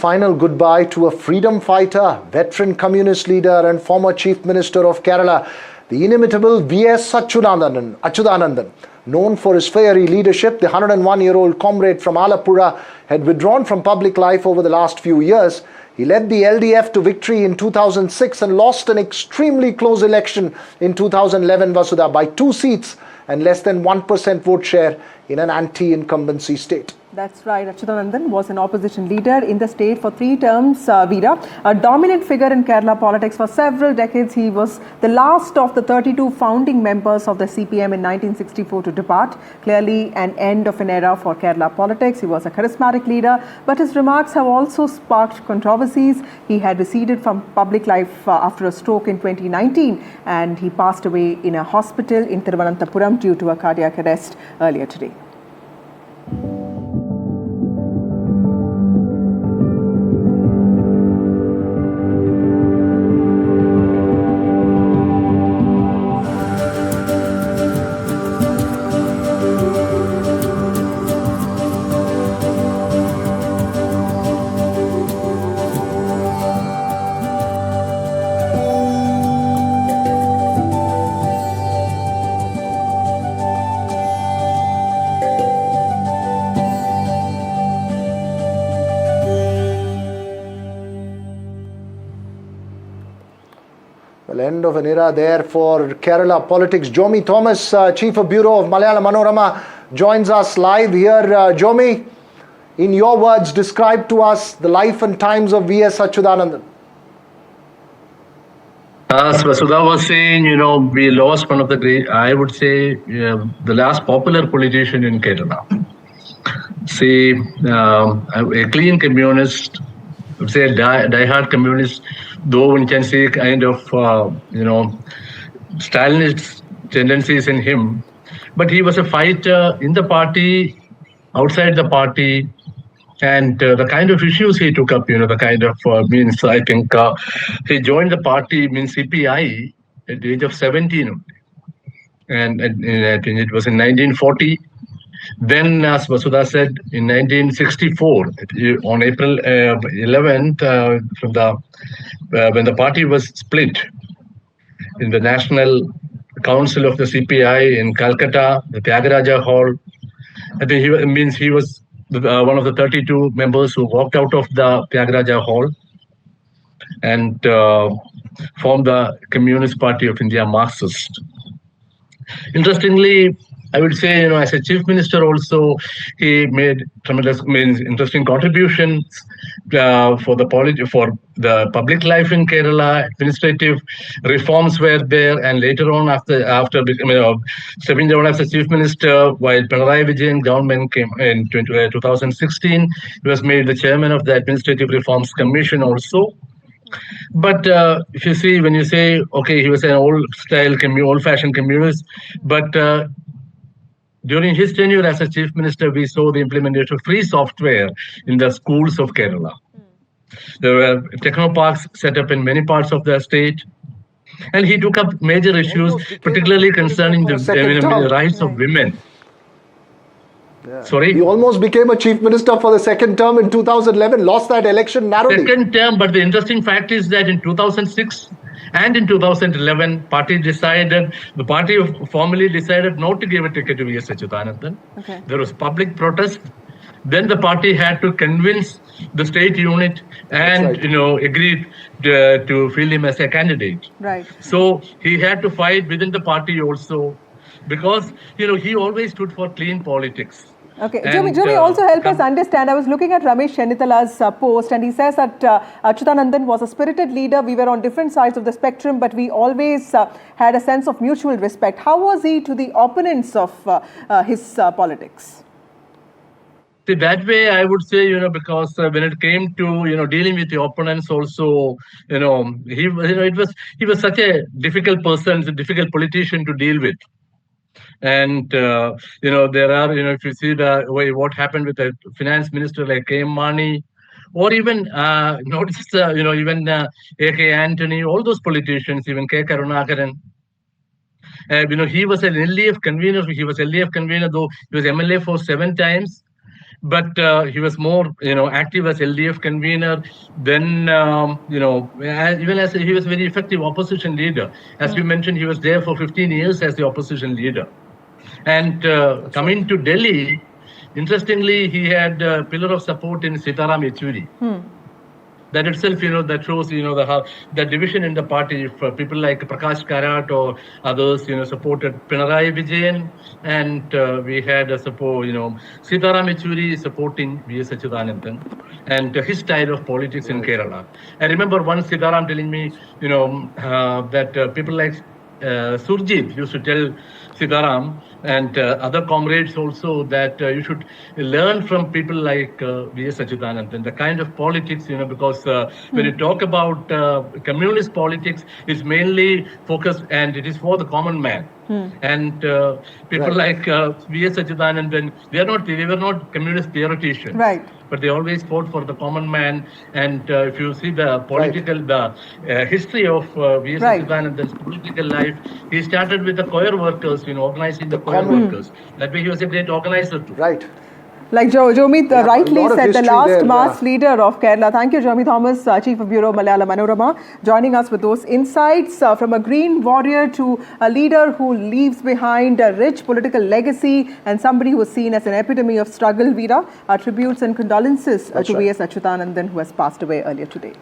final goodbye to a freedom fighter, veteran communist leader and former Chief Minister of Kerala, the inimitable V.S. Achuthanandan. Known for his fiery leadership, the 101-year-old comrade from Alappuzha had withdrawn from public life over the last few years. He led the LDF to victory in 2006 and lost an extremely close election in 2011, Vasudha, by 2 seats and less than 1% vote share in an anti-incumbency state. That's right. Achuthanandan was an opposition leader in the state for 3 terms, Veera. A dominant figure in Kerala politics for several decades. He was the last of the 32 founding members of the CPM in 1964 to depart. Clearly an end of an era for Kerala politics. He was a charismatic leader, but his remarks have also sparked controversies. He had receded from public life after a stroke in 2019, and he passed away in a hospital in Thiruvananthapuram due to a cardiac arrest earlier today. Well, end of an era there for Kerala politics. Jomi Thomas, Chief of Bureau of Malayalam Manorama, joins us live here. Jomi, in your words, describe to us the life and times of V.S. Achuthanandan. As Vasudha was saying, we lost one of the great, I would say, the last popular politician in Kerala. See, a clean communist, I would say a die-hard communist, though one can see kind of, Stalinist tendencies in him. But he was a fighter in the party, outside the party, and the kind of issues he took up, the kind of means, I think, he joined the party, means CPI, at the age of 17. And I think it was in 1940. Then, as Vasudha said, in 1964, on April 11th, when the party was split in the National Council of the CPI in Calcutta, the Tyagaraja Hall, I think he was one of the 32 members who walked out of the Tyagaraja Hall and formed the Communist Party of India, Marxist. Interestingly, I would say, as a chief minister also, he made tremendous, interesting contributions for the public life in Kerala. Administrative reforms were there, and later on, after stepping down as a chief minister, while Pinarayi Vijayan government came in 2016, he was made the chairman of the Administrative Reforms Commission also. But if you see, when you say, okay, he was an old-fashioned communist, but during his tenure as a chief minister, we saw the implementation of free software in the schools of Kerala. There were technoparks set up in many parts of the state. And he took up major issues, particularly concerning the rights of women. Yeah. Sorry? He almost became a chief minister for the second term in 2011, lost that election narrowly. Second term, but the interesting fact is that in 2006 and in 2011, the party formally decided not to give a ticket to V.S. Achuthanandan. Okay. There was public protest. Then the party had to convince the state unit and, agreed to field him as a candidate. Right. So he had to fight within the party also because, he always stood for clean politics. Okay, Jomi, also help us understand. I was looking at Ramesh Shenitala's post, and he says that Achuthanandan was a spirited leader. We were on different sides of the spectrum, but we always had a sense of mutual respect. How was he to the opponents of his politics? See, that way I would say, because when it came to, dealing with the opponents also, he was such a difficult person, a difficult politician to deal with. And, there are, if you see the way what happened with the finance minister like K. Mani, or even, not just, even A.K. Antony, all those politicians, even K. Karunakaran. He was an LDF convener. He was LDF convener, though he was MLA for 7 times. but he was more, active as LDF convener. Then, even as he was very effective opposition leader. As you mentioned, he was there for 15 years as the opposition leader. And coming to Delhi, interestingly, he had a pillar of support in Sitaram Yechuri. That itself, that shows, the division in the party. If people like Prakash Karat or others, supported Pinarayi Vijayan, and we had a support, Sitaram Yechuri supporting V.S. Achuthanandan and his style of politics in Kerala. I remember once Sitaram telling me, that people like Surjit used to tell Sitaram and other comrades also that you should learn from people like V.S. Achuthananthan, the kind of politics, because when you talk about communist politics, it's mainly focused and it is for the common man. And people like V.S. Achuthananthan, they were not communist theoreticians. Right. But they always fought for the common man. And if you see the political, the history of V.S. Achuthananthan's political life, he started with the choir workers, organizing the choir workers. That way he was a great organizer too. Right. Like Jomit rightly said, the last there, mass leader of Kerala. Thank you, Jomi Thomas, Chief of Bureau, Malayalam Manorama, joining us with those insights from a green warrior to a leader who leaves behind a rich political legacy and somebody who was seen as an epitome of struggle, Veera. Our tributes and condolences to V.S. Achuthanandan, who has passed away earlier today.